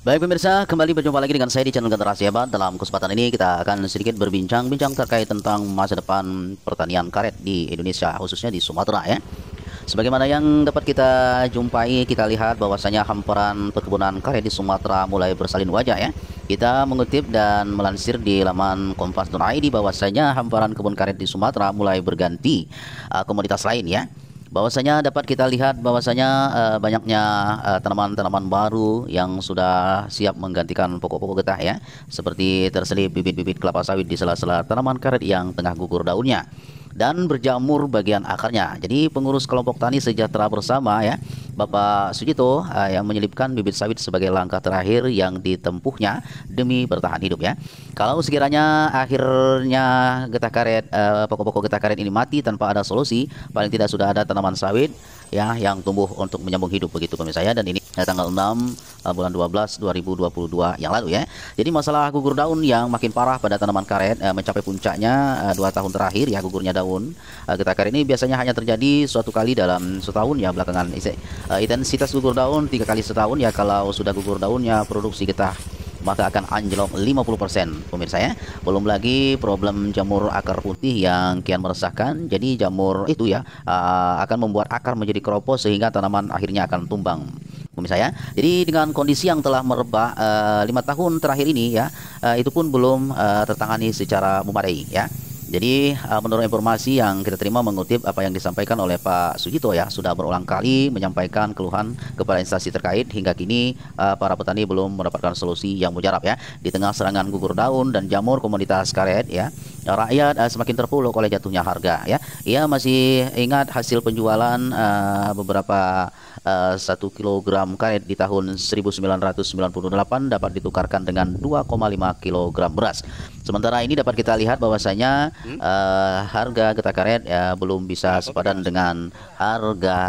Baik pemirsa, kembali berjumpa lagi dengan saya di channel Generasi Hebat. Dalam kesempatan ini kita akan sedikit berbincang-bincang terkait tentang masa depan pertanian karet di Indonesia, khususnya di Sumatera ya. Sebagaimana yang dapat kita jumpai, kita lihat bahwasanya hamparan perkebunan karet di Sumatera mulai bersalin wajah ya. Kita mengutip dan melansir di laman kompas.id bahwasanya hamparan kebun karet di Sumatera mulai berganti komoditas lain ya. Bahwasanya dapat kita lihat bahwasanya banyaknya tanaman-tanaman baru yang sudah siap menggantikan pokok-pokok getah ya, seperti terselip bibit-bibit kelapa sawit di sela-sela tanaman karet yang tengah gugur daunnya dan berjamur bagian akarnya. Jadi pengurus kelompok tani sejahtera bersama ya, Bapak Sujito yang menyelipkan bibit sawit sebagai langkah terakhir yang ditempuhnya demi bertahan hidup ya. Kalau sekiranya akhirnya getah karet, pokok-pokok getah karet ini mati tanpa ada solusi, paling tidak sudah ada tanaman sawit ya yang tumbuh untuk menyambung hidup begitu pemirsa ya. Dan ini tanggal 6 bulan 12 2022 yang lalu ya. Jadi masalah gugur daun yang makin parah pada tanaman karet mencapai puncaknya 2 tahun terakhir ya. Gugurnya daun getah karet ini biasanya hanya terjadi suatu kali dalam setahun ya belakangan. Intensitas gugur daun 3 kali setahun ya. Kalau sudah gugur daunnya produksi getah maka akan anjlok 50% pemirsa ya. Belum lagi problem jamur akar putih yang kian meresahkan. Jadi jamur itu ya akan membuat akar menjadi keropos sehingga tanaman akhirnya akan tumbang pemirsa ya. Jadi dengan kondisi yang telah merebak 5 tahun terakhir ini ya, itu pun belum tertangani secara memadai ya. Jadi menurut informasi yang kita terima mengutip apa yang disampaikan oleh Pak Sujito ya, sudah berulang kali menyampaikan keluhan kepada instansi terkait, hingga kini para petani belum mendapatkan solusi yang mujarab ya. Di tengah serangan gugur daun dan jamur komoditas karet ya, rakyat semakin terpuruk oleh jatuhnya harga ya. Ia masih ingat hasil penjualan beberapa 1 kilogram karet di tahun 1998 dapat ditukarkan dengan 2,5 kilogram beras. Sementara ini dapat kita lihat bahwasanya harga getah karet belum bisa sepadan dengan harga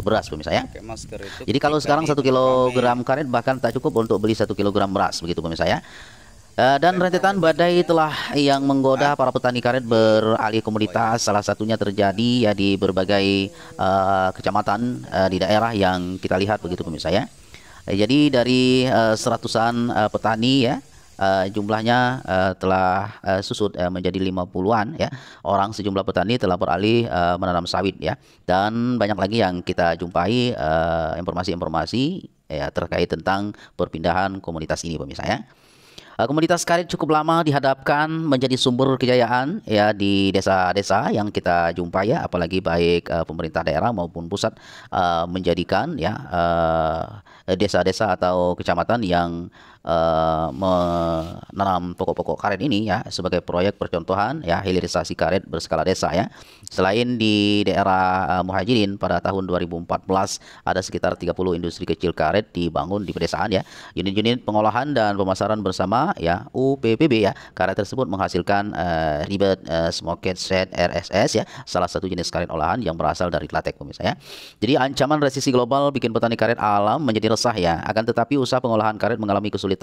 beras pemirsa ya. Jadi kalau sekarang 1 kilogram karet bahkan tak cukup untuk beli 1 kilogram beras begitu pemirsa ya. Dan rentetan badai telah yang menggoda para petani karet beralih komoditas. Salah satunya terjadi ya di berbagai kecamatan di daerah yang kita lihat begitu pemirsa ya. Jadi dari seratusan petani ya, jumlahnya telah susut menjadi 50-an ya. Orang sejumlah petani telah beralih menanam sawit ya. Dan banyak lagi yang kita jumpai informasi-informasi ya terkait tentang perpindahan komoditas ini pemirsa ya. Komoditas karet cukup lama dihadapkan menjadi sumber kejayaan ya di desa-desa yang kita jumpai ya, apalagi baik pemerintah daerah maupun pusat menjadikan ya desa-desa atau kecamatan yang menanam pokok-pokok karet ini ya sebagai proyek percontohan ya hilirisasi karet berskala desa ya. Selain di daerah Muhajirin pada tahun 2014 ada sekitar 30 industri kecil karet dibangun di pedesaan ya. Unit-unit pengolahan dan pemasaran bersama ya UPPB ya. Karet tersebut menghasilkan ribet smoked set RSS ya, salah satu jenis karet olahan yang berasal dari latek pemirsa ya. Jadi ancaman resesi global bikin petani karet alam menjadi resah ya. Akan tetapi usaha pengolahan karet mengalami kesulitan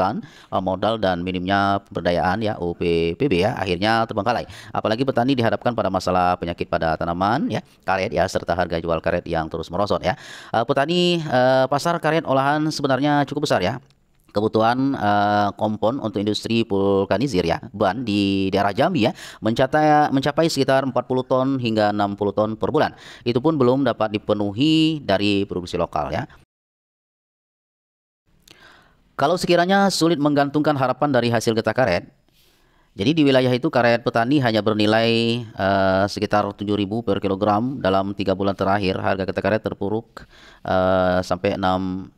modal dan minimnya pemberdayaan ya UPPB ya, akhirnya terbengkalai. Apalagi petani dihadapkan pada masalah penyakit pada tanaman ya karet ya, serta harga jual karet yang terus merosot ya. Petani pasar karet olahan sebenarnya cukup besar ya. Kebutuhan kompon untuk industri vulkanisir ya ban di daerah Jambi ya mencapai sekitar 40 ton hingga 60 ton per bulan. Itu pun belum dapat dipenuhi dari produksi lokal ya. Kalau sekiranya sulit menggantungkan harapan dari hasil getah karet, jadi di wilayah itu karet petani hanya bernilai sekitar 7.000 per kilogram. Dalam 3 bulan terakhir harga getah karet terpuruk sampai 6.000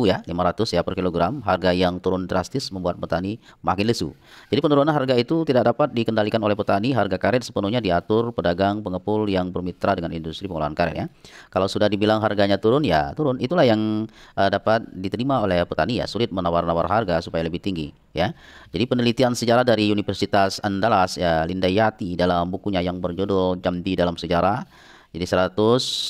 ya 500 ya per kilogram. Harga yang turun drastis membuat petani makin lesu. Jadi penurunan harga itu tidak dapat dikendalikan oleh petani. Harga karet sepenuhnya diatur pedagang pengepul yang bermitra dengan industri pengolahan karet ya. Kalau sudah dibilang harganya turun ya turun. Itulah yang dapat diterima oleh petani ya. Sulit menawar-nawar harga supaya lebih tinggi ya. Jadi penelitian sejarah dari Universitas Andalas ya, Lindayati dalam bukunya yang berjudul Jambi dalam Sejarah, jadi 1500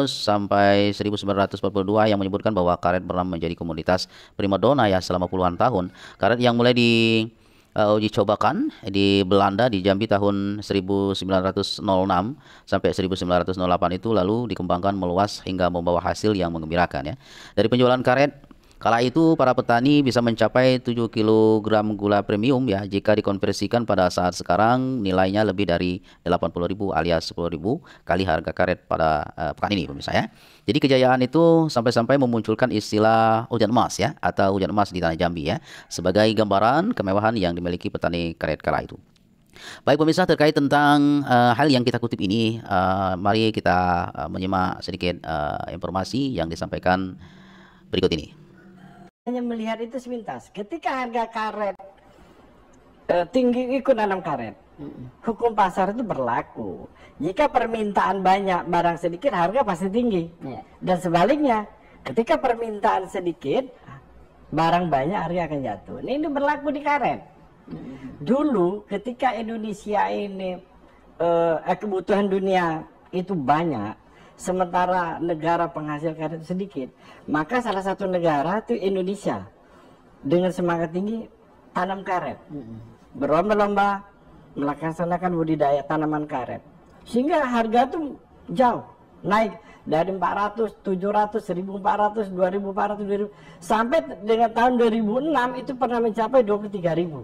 sampai 1942 yang menyebutkan bahwa karet pernah menjadi komoditas primadona ya selama puluhan tahun. Karet yang mulai di uji cobakan di Belanda di Jambi tahun 1906 sampai 1908 itu lalu dikembangkan meluas hingga membawa hasil yang menggembirakan ya. Dari penjualan karet Kala itu para petani bisa mencapai 7 kg gula premium ya jika dikonversikan pada saat sekarang nilainya lebih dari 80.000 alias 10.000 kali harga karet pada pekan ini pemirsa ya. Jadi kejayaan itu sampai-sampai memunculkan istilah hujan emas ya atau hujan emas di Tanah Jambi ya sebagai gambaran kemewahan yang dimiliki petani karet kala itu. Baik pemirsa, terkait tentang hal yang kita kutip ini, mari kita menyimak sedikit informasi yang disampaikan berikut ini. Hanya melihat itu sepintas. Ketika harga karet tinggi, ikut nanam karet. Hukum pasar itu berlaku. Jika permintaan banyak, barang sedikit, harga pasti tinggi. Dan sebaliknya, ketika permintaan sedikit, barang banyak, harga akan jatuh. Ini berlaku di karet. Dulu ketika Indonesia ini kebutuhan dunia itu banyak, sementara negara penghasil karet itu sedikit, maka salah satu negara itu Indonesia dengan semangat tinggi tanam karet, berlomba-lomba melaksanakan budidaya tanaman karet, sehingga harga itu jauh naik dari 400, 700, 1400, 2400, 2000 sampai dengan tahun 2006 itu pernah mencapai 23.000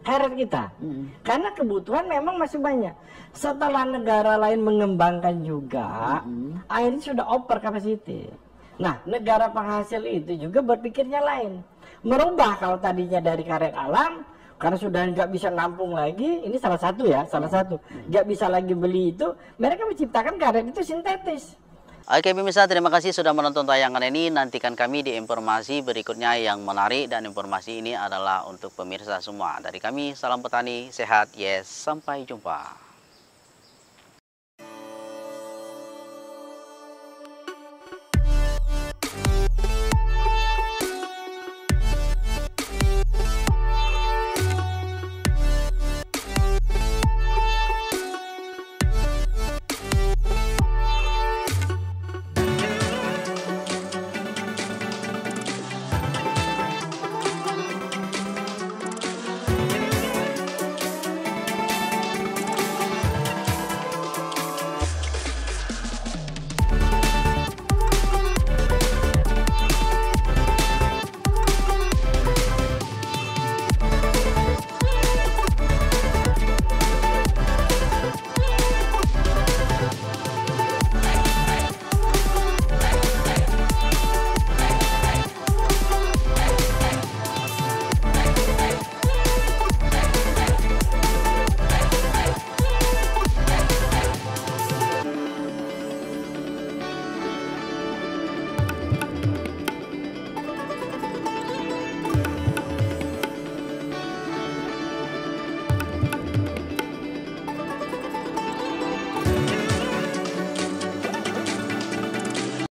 karet kita, karena kebutuhan memang masih banyak. Setelah negara lain mengembangkan juga, akhirnya sudah over capacity. Nah, negara penghasil itu juga berpikirnya lain, merubah kalau tadinya dari karet alam, karena sudah nggak bisa nampung lagi. Ini salah satu ya, salah satu nggak bisa lagi beli itu, mereka menciptakan karet itu sintetis. Oke pemirsa, terima kasih sudah menonton tayangan ini. Nantikan kami di informasi berikutnya yang menarik, dan informasi ini adalah untuk pemirsa semua. Dari kami, salam petani, sehat, yes, sampai jumpa.